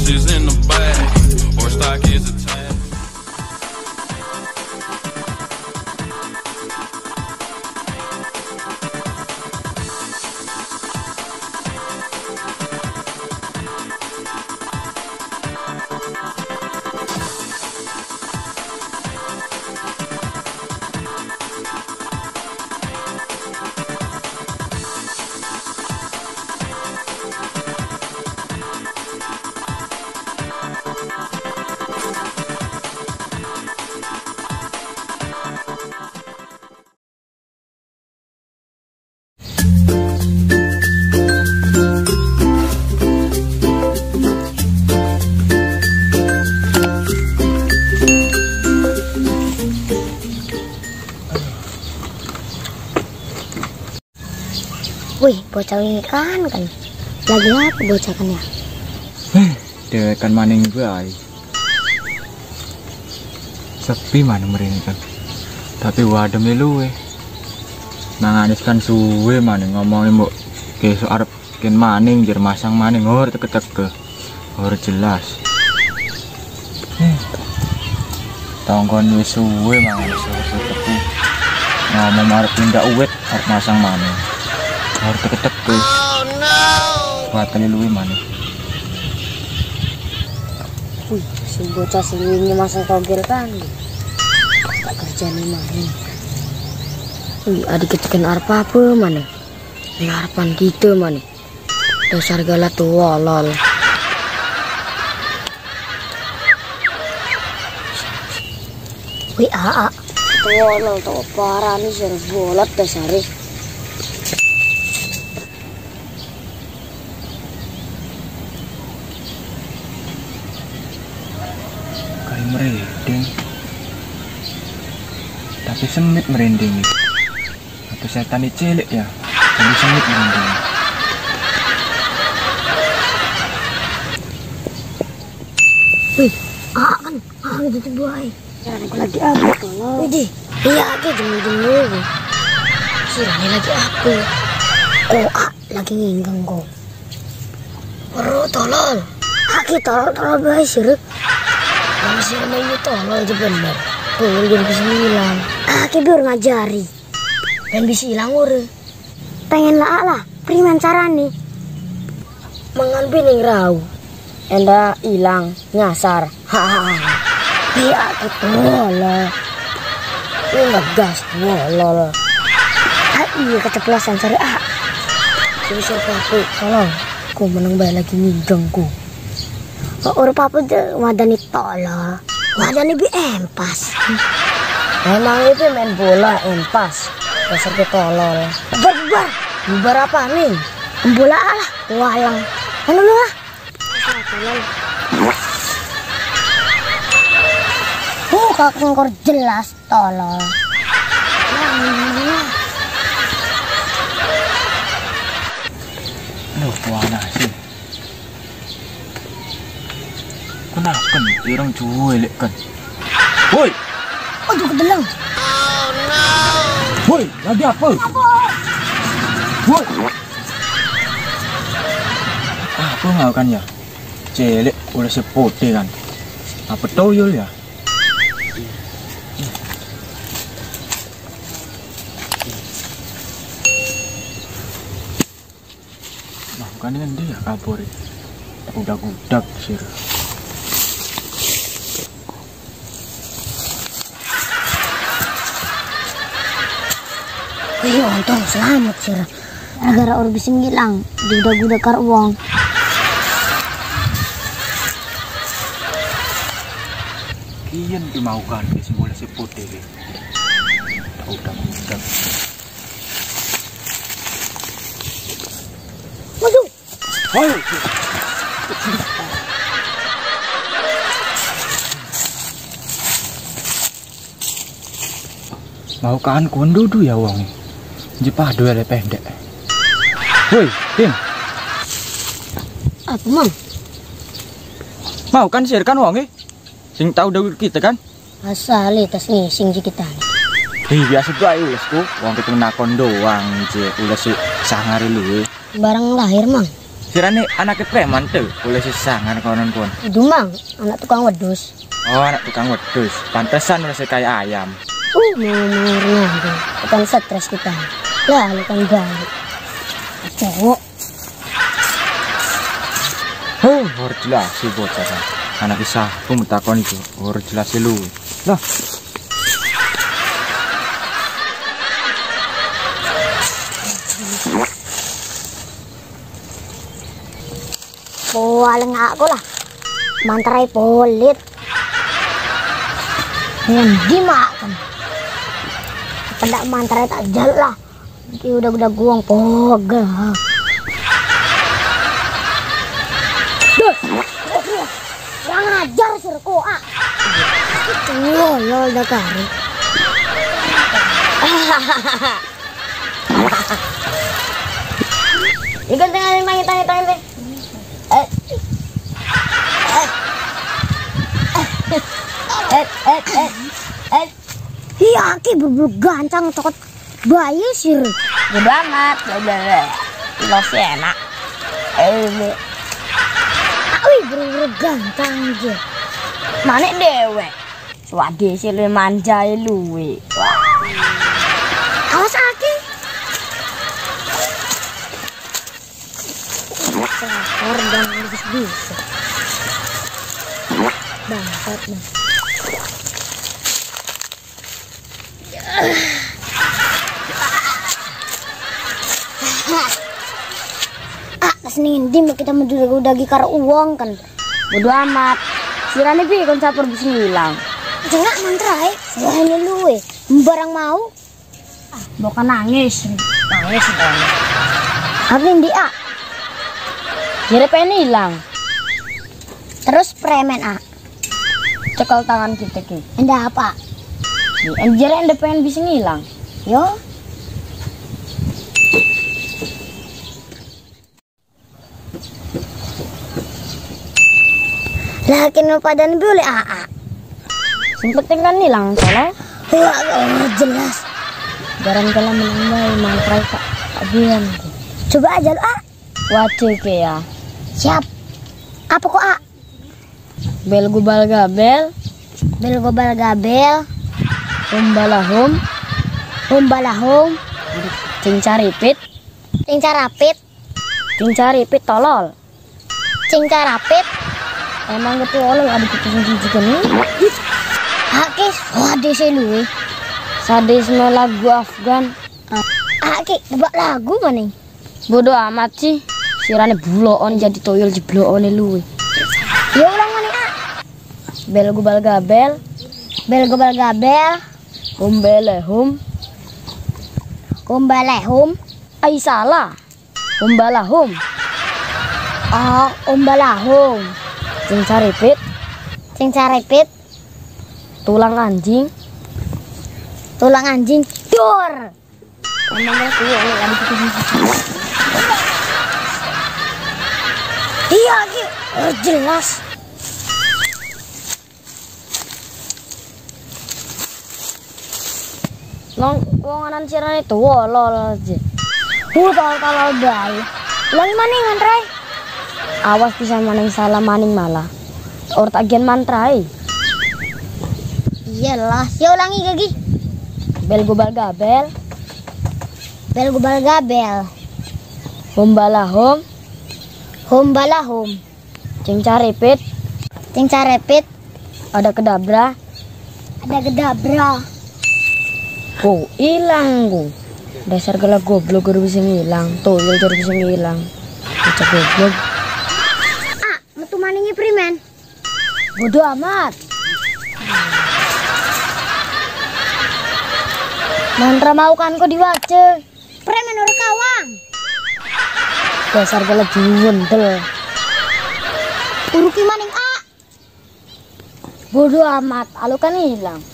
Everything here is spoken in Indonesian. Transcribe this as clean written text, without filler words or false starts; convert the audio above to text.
horses in the back, or stock is attached. Wih, bocah ini kan lagi apa bocah kan ya? Dewekan maning bae. Sepi maning mrene kan. Tapi wademe luwe. Manganis kan suwe maning ngomongin mbok besok arep ken maning jer masang maning ora teke-teke. Ora jelas. Tonggon wis suwe manganis tepu. Ngomong arep pindah uwit arep masang maning. Harus teke-teke. Oh no. Batali luwi maning. Wih, si bocah seliwingnya masang togel kan. Tak kerja nih maning. Wih, adik kecikan arep apa maning? Ini harapan kita maning. Dasar galat tua lol. Wih, aa. Tua lol tuh parah nih suruh bolat dasarnya. Merinding, tapi semit merinding. Atau setan cilik ya, tapi semit merinding. Wih, kan gitu boy. Aku lagi apa tolong? Wih, iya aku jemur. Sirani lagi apa? Lagi nginggang kok. Tolol. Aki tolol boy sir. Masih namanya tolol aja bener. Jangan bisa hilang. Aki biar ngajari. Dan bisa hilang ure. Pengen lah, priman carane. Mangan pining rau. Enda hilang, nyasar. Hahaha. Iya aki tolol. Ini ngegas tolol. Iya keceplosan cari Susah papu, tolong. Ku menang baik lagi ngideng ku. Orang papa tuh wadani tolol, wadani bi empas. Memang itu main bola empas, dasar ke tolol. Bubar apa nih? Bola lah, walang. Mana lu lah? Kakengkor jelas tolol. Aduh, mana sih? Kenapa nih orang cuek kan? Woi, aduh kedelang. Oh no. Woi, lagi apa? Woi, apa ngau kan ya? Celek udah sepoteh kan? Apa toyol ya? Nah, kan dengan dia kabur. Udah gudak sih. Iya, untung selamat sih. Gara-gara orang bisa ngilang, udah kar uang. Kian dimaukan di bola seputih. Udah. Waduh. Ayo. Mau kan kondudu ya wong. Jepah dua le pendek. Woi, Din. Apa, Mang? Mau kan share kan wong sing tahu dawuh kita kan? Asal tas ngising kita. Biasa bae ulesku, wong kita nakon doang, je ules sangare luwe. Barang lahir, Mang. Sirane anake preman tuh, boleh sesangan konon kon. Itu mang, anak tukang wedus. Oh, anak tukang wedus. Pantesan rasa kayak ayam. Menurutnya tuh, bukan stres kita. Lah, lu kan balik. Cowok. Harus jelas sih bocah kan. Anak kisah, aku takon itu. Harus jelas sih lu. Lah. Paling aku lah. Manterai polit. Ngendi makan. Pendak manterai tak jaluk lah. Iki udah guang pogel. Kurang ajar sirko ah. Lol dah kari. Ikan tengah tanya. Iya, ki berburu gancang cokot bayi sir. Bodo amat, lo sih enak. Wih, berburu ganteng aja. Mana dewe? Swade sih lu manjai luwe. Awas aki. Pelakor dan bisa. Bangsat nah. Kesini ndim kita menduga-dagi karo uang kan. Bodo amat. Sirane piye kon sapur bisa ngilang. Jangan mantrai, selain luwe. Barang mau. Bukan nangis dong. Apa ndi a? Jadi pengen hilang. Terus premen a. Cekal tangan kita ki. Enda apa? Jadi anda pengen bisa ngilang. Yo. Lakin padan boleh a. Sempet kan hilang salah. Wah, jelas. Barang kala menambah mangkrai tak abian. Coba aja lu a. Wajib ke ya. Siap. Apa kok a? Bel gubal gabel. Bel gobal gabel. Humbalahum. Cing caripit. Cing carapit. Cing caripit tolol. Cing carapit. Emang gitu oleh ada cici ini. Aki, waduh sih lu. Sadisme lagu Afgan. Aki, tebak lagu mana? Bodoh amat sih. Sirane buloon jadi toyol jebloone lu. Ya ulang mana a? Bel gubal gabel. Bel gobal gabel. Humbalahum. Ai salah. Humbalahum. Oh, umbalahum. Cing caripit. Cing caripit. Tulang anjing. Tulang anjing. Dur. Emangnya tuh ada cici. Iya, Ki. Jelas. Longan sirane tuwa lol aja. Kalau bayi. Lagi maning ngantrai. Awas bisa maning salah maning malah. Or tagian mantrai. Iyalah, ya ulangi gagi. Bel gubal gabel. Bel gobal gabel. Humbalahum. Cing caripit. Cing caripit. Ada kedabra. Ada gedabra. Oh, hilang gua. Dasar gala goblok guru bisa ngilang. Tuh, ya bisa ngilang. Baca goblok. Ah, metu maningi primen. Bodoh amat. Mantra mau kan kok diwace. Premen ora kawang. Dasar gala juwendel. Uruki maning a. Bodoh amat. Alu kan hilang.